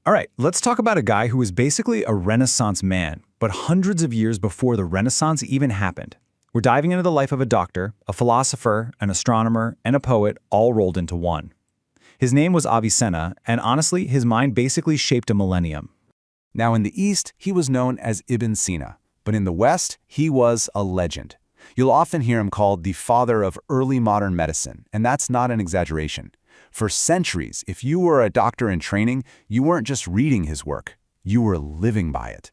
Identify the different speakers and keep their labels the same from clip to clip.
Speaker 1: All right, let's talk about a guy who was basically a Renaissance man, but hundreds of years before the Renaissance even happened. We're diving into the life of a doctor, a philosopher, an astronomer, and a poet all rolled into one. His name was Avicenna, and honestly, his mind basically shaped a millennium.
Speaker 2: Now in the East, he was known as Ibn Sina, but in the West, he was a legend. You'll often hear him called the father of early modern medicine, and that's not an exaggeration. For centuries, if you were a doctor in training, you weren't just reading his work, you were living by it.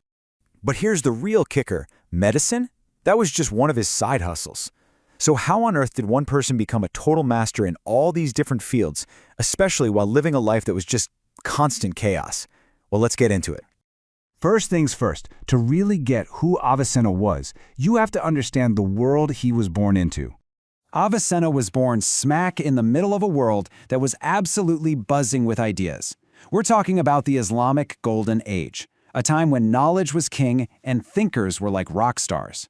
Speaker 1: But here's the real kicker. Medicine? That was just one of his side hustles. So how on earth did one person become a total master in all these different fields, especially while living a life that was just constant chaos? Well, let's get into it.
Speaker 2: First things first, to really get who Avicenna was, you have to understand the world he was born into.
Speaker 3: Avicenna was born smack in the middle of a world that was absolutely buzzing with ideas. We're talking about the Islamic Golden Age, a time when knowledge was king and thinkers were like rock stars.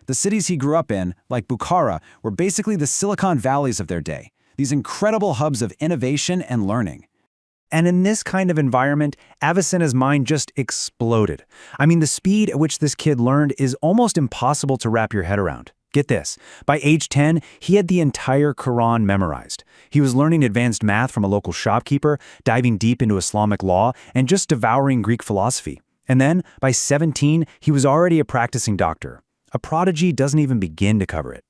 Speaker 3: The cities he grew up in, like Bukhara, were basically the Silicon Valleys of their day, these incredible hubs of innovation and learning.
Speaker 1: And in this kind of environment, Avicenna's mind just exploded. I mean, the speed at which this kid learned is almost impossible to wrap your head around. Get this, by age 10, he had the entire Quran memorized. He was learning advanced math from a local shopkeeper, diving deep into Islamic law, and just devouring Greek philosophy. And then, by 17, he was already a practicing doctor. A prodigy doesn't even begin to cover it.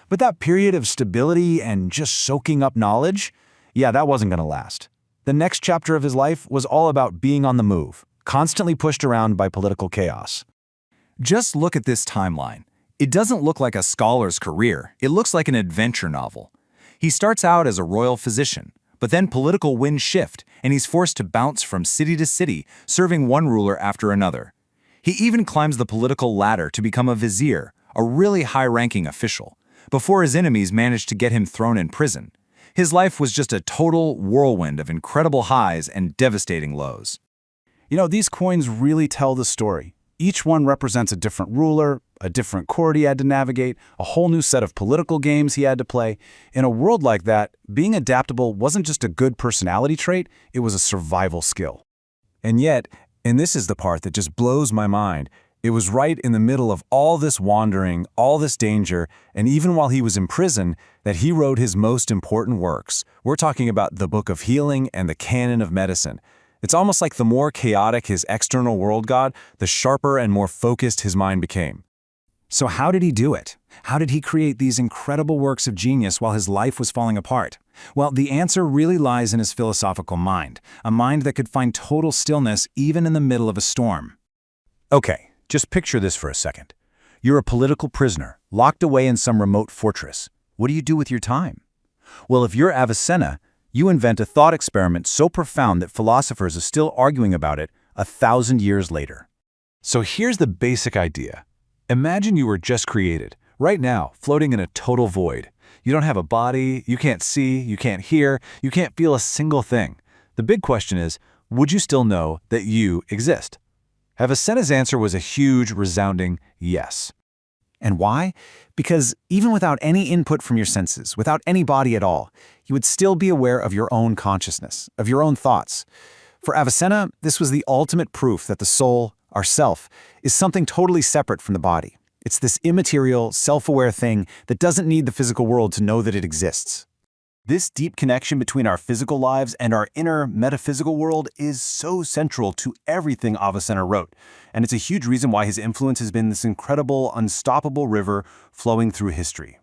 Speaker 2: But that period of stability and just soaking up knowledge, yeah, that wasn't going to last. The next chapter of his life was all about being on the move, constantly pushed around by political chaos.
Speaker 4: Just look at this timeline. It doesn't look like a scholar's career, it looks like an adventure novel. He starts out as a royal physician, but then political winds shift, and he's forced to bounce from city to city, serving one ruler after another. He even climbs the political ladder to become a vizier, a really high-ranking official, before his enemies managed to get him thrown in prison. His life was just a total whirlwind of incredible highs and devastating lows.
Speaker 2: You know, these coins really tell the story. Each one represents a different ruler, a different court he had to navigate, a whole new set of political games he had to play. In a world like that, being adaptable wasn't just a good personality trait, it was a survival skill. And yet, and this is the part that just blows my mind, it was right in the middle of all this wandering, all this danger, and even while he was in prison, that he wrote his most important works. We're talking about the Book of Healing and the Canon of Medicine. It's almost like the more chaotic his external world got, the sharper and more focused his mind became.
Speaker 1: So how did he do it? How did he create these incredible works of genius while his life was falling apart? Well, the answer really lies in his philosophical mind, a mind that could find total stillness even in the middle of a storm.
Speaker 5: Okay, just picture this for a second. You're a political prisoner, locked away in some remote fortress. What do you do with your time? Well, if you're Avicenna, you invent a thought experiment so profound that philosophers are still arguing about it 1,000 years later.
Speaker 2: So here's the basic idea. Imagine you were just created, right now, floating in a total void. You don't have a body, you can't see, you can't hear, you can't feel a single thing. The big question is, would you still know that you exist? Avicenna's answer was a huge, resounding yes.
Speaker 1: And why? Because even without any input from your senses, without any body at all, you would still be aware of your own consciousness, of your own thoughts. For Avicenna, this was the ultimate proof that the soul, our self, is something totally separate from the body. It's this immaterial, self-aware thing that doesn't need the physical world to know that it exists. This deep connection between our physical lives and our inner metaphysical world is so central to everything Avicenna wrote, and it's a huge reason why his influence has been this incredible, unstoppable river flowing through history.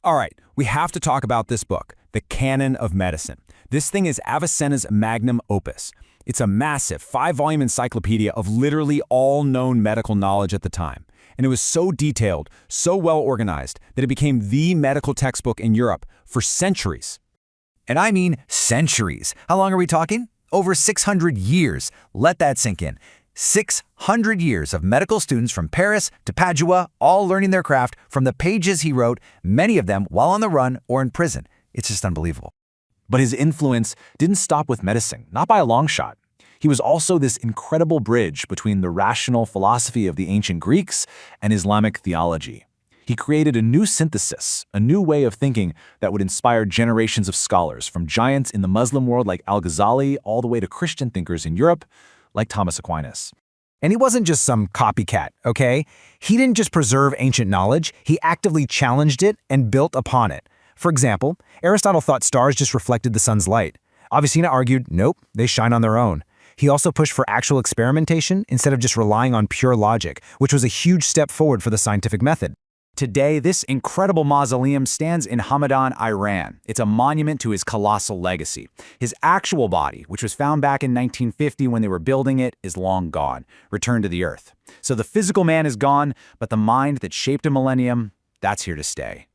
Speaker 5: All right, we have to talk about this book, the Canon of Medicine. This thing is Avicenna's magnum opus. It's a massive 5-volume encyclopedia of literally all known medical knowledge at the time. And it was so detailed, so well organized, that it became the medical textbook in Europe for centuries.
Speaker 4: And I mean centuries. How long are we talking? Over 600 years. Let that sink in. 600 years of medical students from Paris to Padua, all learning their craft from the pages he wrote, many of them while on the run or in prison. It's just unbelievable.
Speaker 1: But his influence didn't stop with medicine, not by a long shot. He was also this incredible bridge between the rational philosophy of the ancient Greeks and Islamic theology.
Speaker 4: He created a new synthesis, a new way of thinking that would inspire generations of scholars, from giants in the Muslim world like Al-Ghazali all the way to Christian thinkers in Europe like Thomas Aquinas.
Speaker 5: And he wasn't just some copycat, okay? He didn't just preserve ancient knowledge, he actively challenged it and built upon it. For example, Aristotle thought stars just reflected the sun's light. Avicenna argued, nope, they shine on their own. He also pushed for actual experimentation instead of just relying on pure logic, which was a huge step forward for the scientific method. Today, this incredible mausoleum stands in Hamadan, Iran. It's a monument to his colossal legacy. His actual body, which was found back in 1950 when they were building it, is long gone, returned to the earth. So the physical man is gone, but the mind that shaped a millennium, that's here to stay.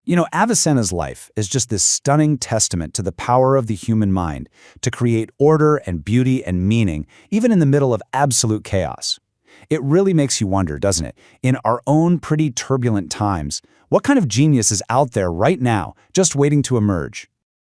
Speaker 3: You know, Avicenna's life is just this stunning testament to the power of the human mind to create order and beauty and meaning, even in the middle of absolute chaos. It really makes you wonder, doesn't it? In our own pretty turbulent times, what kind of genius is out there right now, just waiting to emerge?